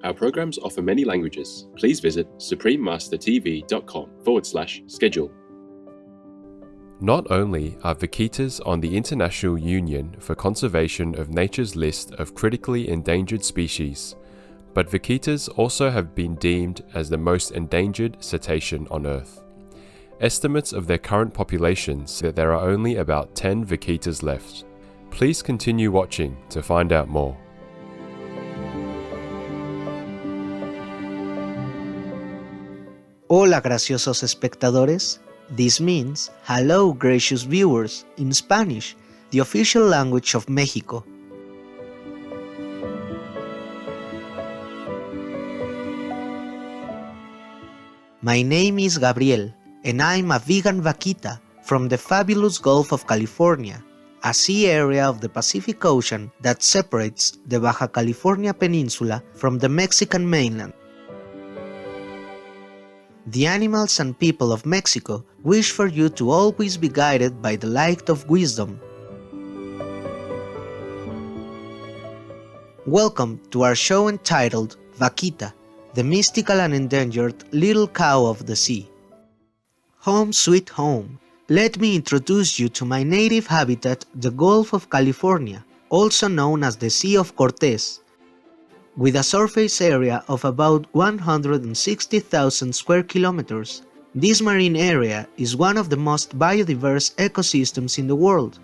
Our programs offer many languages. Please visit suprememastertv.com/schedule. Not only are vaquitas on the International Union for Conservation of Nature's list of critically endangered species, but vaquitas also have been deemed as the most endangered cetacean on Earth. Estimates of their current population say that there are only about 10 vaquitas left. Please continue watching to find out more. Hola, graciosos espectadores. This means, hello, gracious viewers, in Spanish, the official language of Mexico. My name is Gabriel, and I'm a vegan vaquita from the fabulous Gulf of California, a sea area of the Pacific Ocean that separates the Baja California Peninsula from the Mexican mainland. The animals and people of Mexico wish for you to always be guided by the light of wisdom. Welcome to our show entitled Vaquita, the mystical and endangered little cow of the sea. Home sweet home, let me introduce you to my native habitat, the Gulf of California, also known as the Sea of Cortez. With a surface area of about 160,000 square kilometers, this marine area is one of the most biodiverse ecosystems in the world.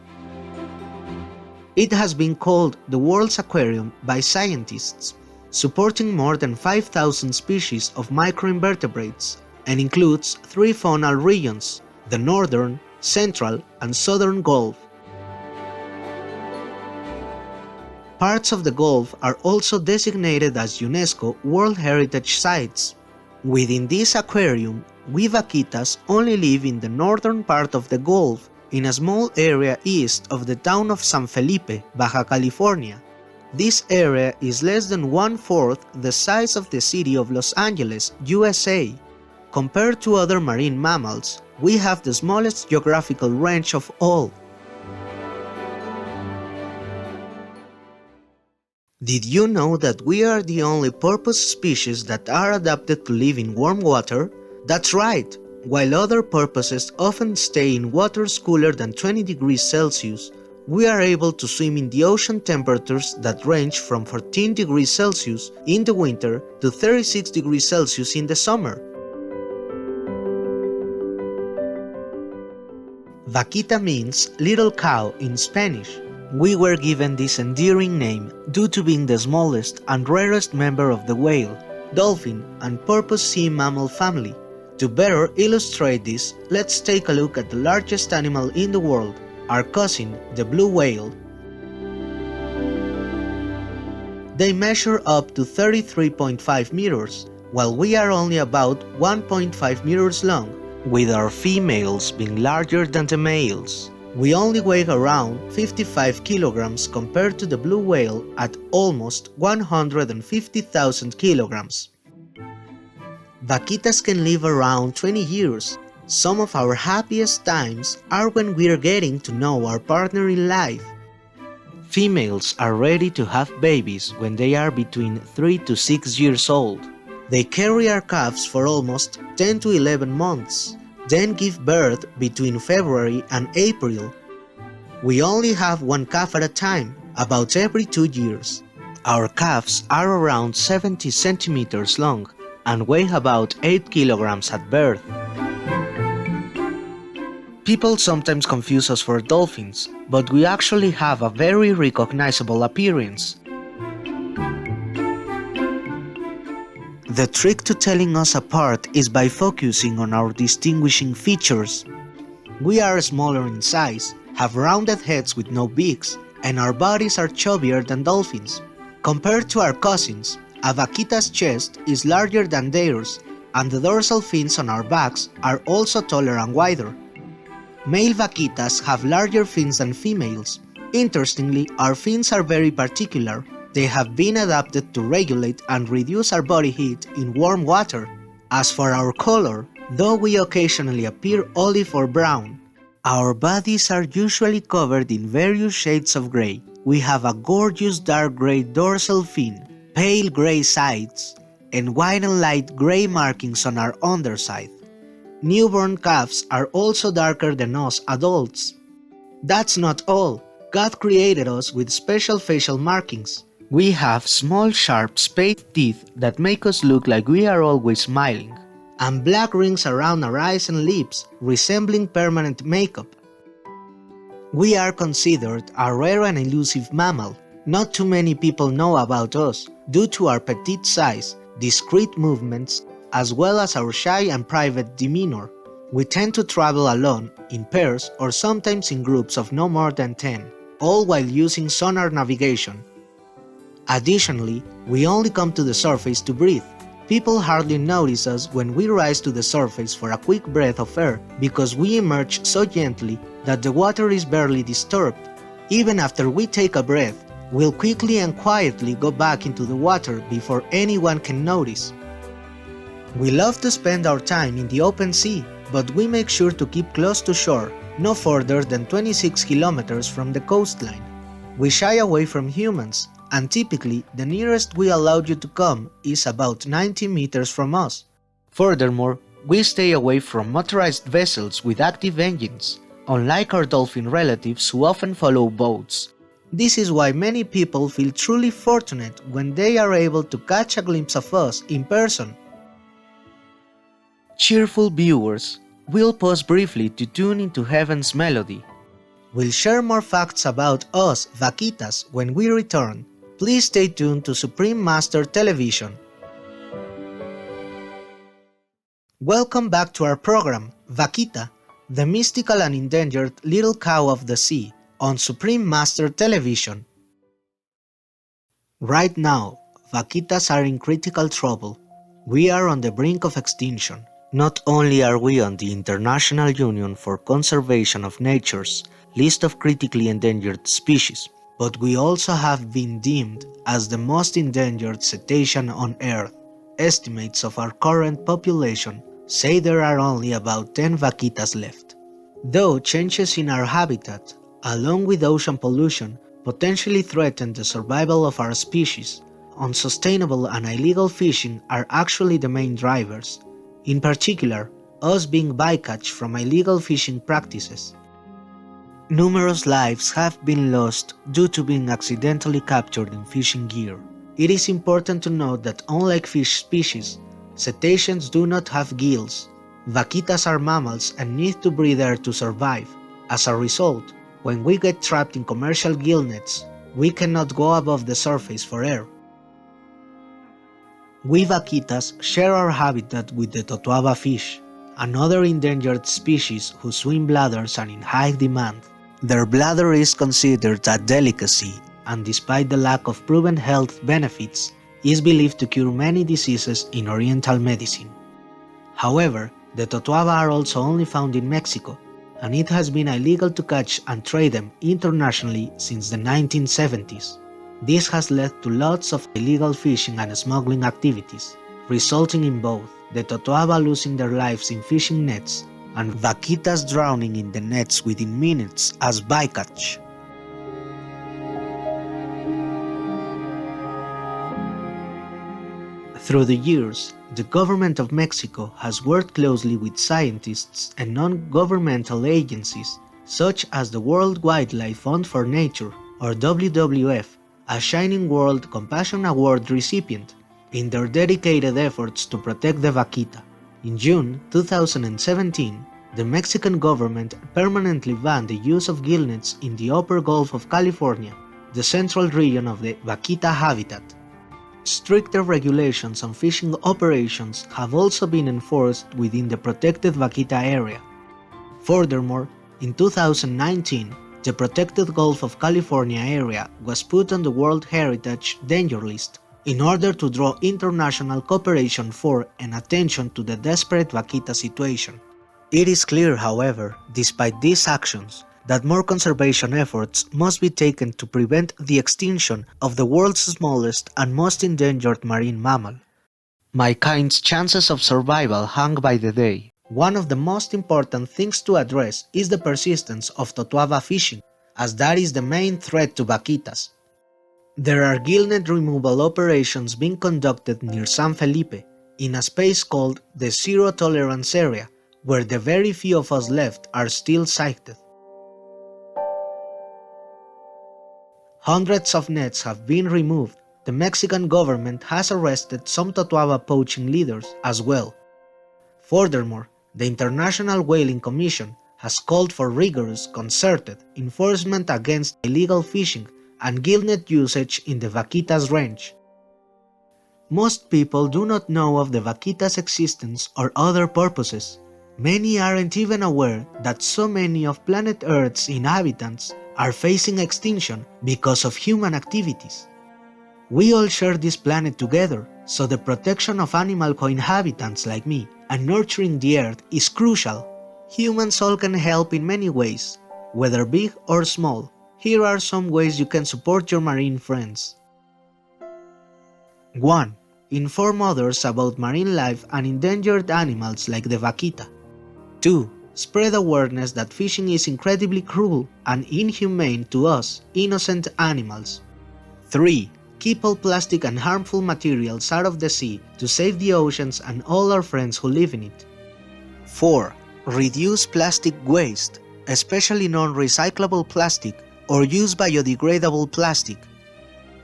It has been called the world's aquarium by scientists, supporting more than 5,000 species of microinvertebrates, and includes three faunal regions: the northern, central, and southern Gulf. Parts of the Gulf are also designated as UNESCO World Heritage Sites. Within this aquarium, we vaquitas only live in the northern part of the Gulf, in a small area east of the town of San Felipe, Baja California. This area is less than 1/4 the size of the city of Los Angeles, USA. Compared to other marine mammals, we have the smallest geographical range of all. Did you know that we are the only porpoise species that are adapted to live in warm water? That's right! While other porpoises often stay in waters cooler than 20 degrees Celsius, we are able to swim in the ocean temperatures that range from 14 degrees Celsius in the winter to 36 degrees Celsius in the summer. Vaquita means little cow in Spanish. We were given this endearing name due to being the smallest and rarest member of the whale, dolphin, and porpoise sea mammal family. To better illustrate this, let's take a look at the largest animal in the world, our cousin, the blue whale. They measure up to 33.5 meters, while we are only about 1.5 meters long, with our females being larger than the males. We only weigh around 55 kilograms compared to the blue whale at almost 150,000 kilograms. Vaquitas can live around 20 years. Some of our happiest times are when we're getting to know our partner in life. Females are ready to have babies when they are between 3 to 6 years old. They carry our calves for almost 10 to 11 months. Then give birth between February and April. We only have one calf at a time, about every 2 years. Our calves are around 70 centimeters long and weigh about 8 kilograms at birth. People sometimes confuse us for dolphins, but we actually have a very recognizable appearance. The trick to telling us apart is by focusing on our distinguishing features. We are smaller in size, have rounded heads with no beaks, and our bodies are chubbier than dolphins. Compared to our cousins, a vaquita's chest is larger than theirs, and the dorsal fins on our backs are also taller and wider. Male vaquitas have larger fins than females. Interestingly, our fins are very particular. They have been adapted to regulate and reduce our body heat in warm water. As for our color, though we occasionally appear olive or brown, our bodies are usually covered in various shades of gray. We have a gorgeous dark gray dorsal fin. pale gray sides, and white and light gray markings on our underside. Newborn calves are also darker than us adults. That's not all. God created us with special facial markings. We have small sharp spade teeth that make us look like we are always smiling, and black rings around our eyes and lips, resembling permanent makeup. We are considered a rare and elusive mammal. Not too many people know about us due to our petite size, discreet movements, as well as our shy and private demeanor. We tend to travel alone, in pairs, or sometimes in groups of no more than 10, all while using sonar navigation. Additionally, we only come to the surface to breathe. People hardly notice us when we rise to the surface for a quick breath of air because we emerge so gently that the water is barely disturbed. Even after we take a breath, we'll quickly and quietly go back into the water before anyone can notice. We love to spend our time in the open sea, but we make sure to keep close to shore, no further than 26 kilometers from the coastline. We shy away from humans, and typically the nearest we allow you to come is about 90 meters from us. Furthermore, we stay away from motorized vessels with active engines, unlike our dolphin relatives who often follow boats. This is why many people feel truly fortunate when they are able to catch a glimpse of us in person. Cheerful viewers, we'll pause briefly to tune into heaven's melody. We'll share more facts about us, Vaquitas, when we return. Please stay tuned to Supreme Master Television. Welcome back to our program, Vaquita, the mystical and endangered little cow of the sea, on Supreme Master Television. Right now, Vaquitas are in critical trouble. We are on the brink of extinction. Not only are we on the International Union for Conservation of Nature's list of critically endangered species, but we also have been deemed as the most endangered cetacean on Earth. Estimates of our current population say there are only about 10 vaquitas left. Though changes in our habitat, along with ocean pollution, potentially threaten the survival of our species, unsustainable and illegal fishing are actually the main drivers. In particular, us being bycatch from illegal fishing practices. Numerous lives have been lost due to being accidentally captured in fishing gear. It is important to note that unlike fish species, cetaceans do not have gills. Vaquitas are mammals and need to breathe air to survive. As a result, when we get trapped in commercial gill nets, we cannot go above the surface for air. We vaquitas share our habitat with the totoaba fish, another endangered species whose swim bladders are in high demand. Their bladder is considered a delicacy, and despite the lack of proven health benefits, is believed to cure many diseases in Oriental medicine. However, the totoaba are also only found in Mexico, and it has been illegal to catch and trade them internationally since the 1970s. This has led to lots of illegal fishing and smuggling activities, resulting in both the totoaba losing their lives in fishing nets and vaquitas drowning in the nets within minutes as bycatch. Through the years, the government of Mexico has worked closely with scientists and non-governmental agencies such as the World Wildlife Fund for Nature, or WWF, a Shining World Compassion Award recipient, in their dedicated efforts to protect the vaquita. In June 2017, the Mexican government permanently banned the use of gillnets in the upper Gulf of California, the central region of the vaquita habitat. Stricter regulations on fishing operations have also been enforced within the protected vaquita area. Furthermore, in 2019, the protected Gulf of California area was put on the World Heritage Danger List in order to draw international cooperation for and attention to the desperate vaquita situation. It is clear, however, despite these actions, that more conservation efforts must be taken to prevent the extinction of the world's smallest and most endangered marine mammal. My kind's chances of survival hang by the day. One of the most important things to address is the persistence of totoaba fishing, as that is the main threat to vaquitas. There are gillnet removal operations being conducted near San Felipe, in a space called the Zero Tolerance Area, where the very few of us left are still sighted. Hundreds of nets have been removed. The Mexican government has arrested some Totoaba poaching leaders as well. Furthermore, the International Whaling Commission has called for rigorous, concerted enforcement against illegal fishing and gillnet usage in the Vaquita's range. Most people do not know of the Vaquita's existence or other purposes. Many aren't even aware that so many of planet Earth's inhabitants are facing extinction because of human activities. We all share this planet together, so the protection of animal co-inhabitants like me and nurturing the Earth is crucial. Humans all can help in many ways, whether big or small. Here are some ways you can support your marine friends. 1. Inform others about marine life and endangered animals like the vaquita. 2. Spread awareness that fishing is incredibly cruel and inhumane to us, innocent animals. 3. Keep all plastic and harmful materials out of the sea to save the oceans and all our friends who live in it. 4. Reduce plastic waste, especially non-recyclable plastic, or use biodegradable plastic.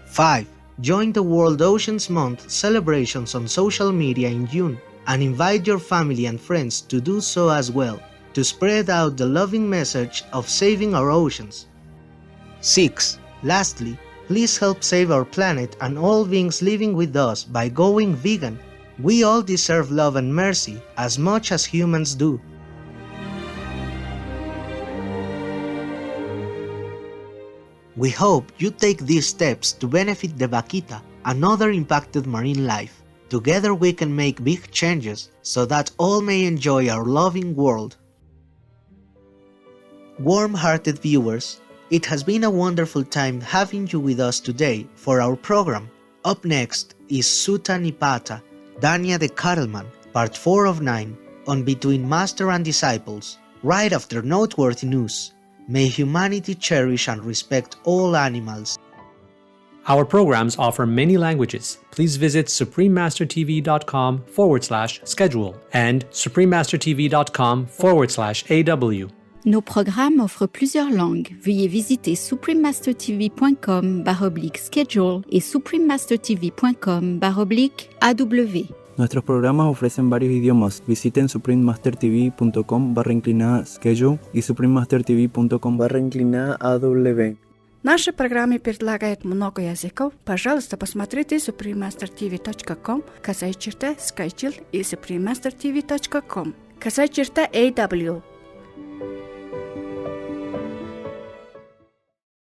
5. Join the World Oceans Month celebrations on social media in June and invite your family and friends to do so as well, to spread out the loving message of saving our oceans. 6. Lastly, please help save our planet and all beings living with us by going vegan. We all deserve love and mercy as much as humans do. We hope you take these steps to benefit the vaquita and other impacted marine life. Together we can make big changes so that all may enjoy our loving world. Warm-hearted viewers, it has been a wonderful time having you with us today for our program. Up next is Suta Nipata, Dania the Cattleman, Part 4 of 9, on Between Master and Disciples, right after noteworthy news. May humanity cherish and respect all animals. Our programs offer many languages. Please visit suprememastertv.com/schedule and suprememastertv.com/AW. Nos programmes offrent plusieurs langues. Veuillez visiter suprememastertv.com/schedule et suprememastertv.com/AW. Nuestros programas ofrecen varios idiomas. Visiten suprememastertv.com/schedule и suprememastertv.com/AW. Наши программы предлагают много языков. Пожалуйста, посмотрите suprememastertv.com, /schedule и suprememastertv.com, /AW.